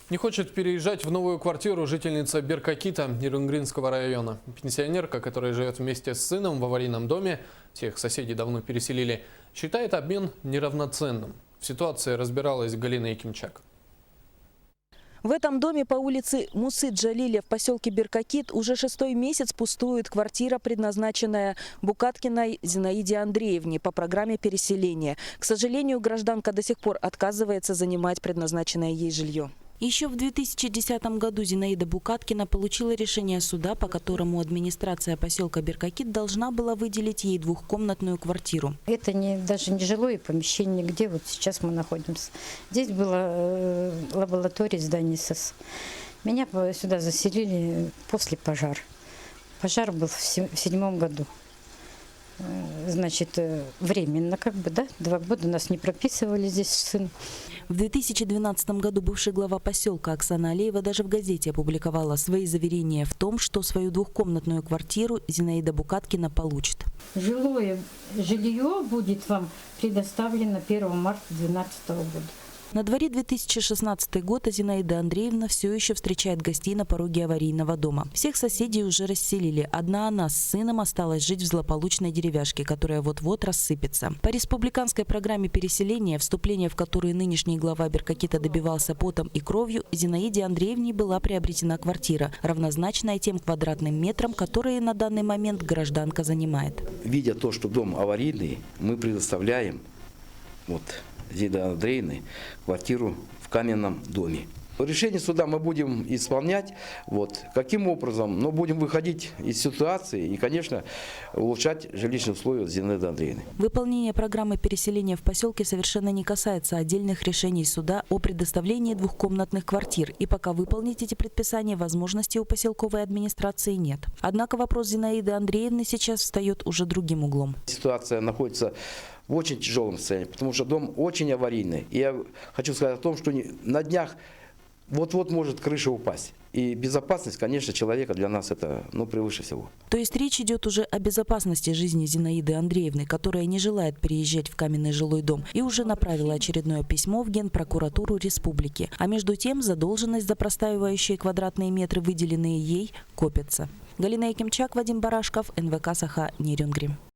Не хочет переезжать в новую квартиру жительница Беркакита Ирунгринского района. Пенсионерка, которая живет вместе с сыном в аварийном доме, всех соседей давно переселили, считает обмен неравноценным. В ситуации разбиралась Галина Якимчак. В этом доме по улице Мусы Джалиля в поселке Беркакит уже 6-й месяц пустует квартира, предназначенная Букаткиной Зинаиде Андреевне по программе переселения. К сожалению, гражданка до сих пор отказывается занимать предназначенное ей жилье. Еще в 2010 году Зинаида Букаткина получила решение суда, по которому администрация поселка Беркакит должна была выделить ей двухкомнатную квартиру. Это даже не жилое помещение, где вот сейчас мы находимся. Здесь была лаборатория здания СС. Меня сюда заселили после пожара. Пожар был в 2007 году. Значит, временно, 2 года нас не прописывали здесь сын. В 2012 году бывший глава поселка Оксана Алеева даже в газете опубликовала свои заверения в том, что свою двухкомнатную квартиру Зинаида Букаткина получит. Жилое жилье будет вам предоставлено 1 марта 2012 года. На дворе 2016 год, а Зинаида Андреевна все еще встречает гостей на пороге аварийного дома. Всех соседей уже расселили. Одна она с сыном осталась жить в злополучной деревяшке, которая вот-вот рассыпется. По республиканской программе переселения, вступление в которую нынешний глава Беркакита добивался потом и кровью, Зинаиде Андреевне была приобретена квартира, равнозначная тем квадратным метрам, которые на данный момент гражданка занимает. Видя то, что дом аварийный, мы предоставляем Зинаиде Андреевне квартиру в каменном доме. Решение суда мы будем исполнять. Каким образом? Но будем выходить из ситуации и, конечно, улучшать жилищные условия Зинаиды Андреевны. Выполнение программы переселения в поселке совершенно не касается отдельных решений суда о предоставлении двухкомнатных квартир. И пока выполнить эти предписания возможности у поселковой администрации нет. Однако вопрос Зинаиды Андреевны сейчас встает уже другим углом. Ситуация находится в очень тяжелом состоянии, потому что дом очень аварийный. И я хочу сказать о том, что на днях вот-вот может крыша упасть. И безопасность, конечно, человека для нас это превыше всего. То есть речь идет уже о безопасности жизни Зинаиды Андреевны, которая не желает переезжать в каменный жилой дом и уже направила очередное письмо в Генпрокуратуру республики. А между тем задолженность за простаивающие квадратные метры, выделенные ей, копится. Галина Якимчак, Вадим Барашков, НВК Саха, Нерюнгри.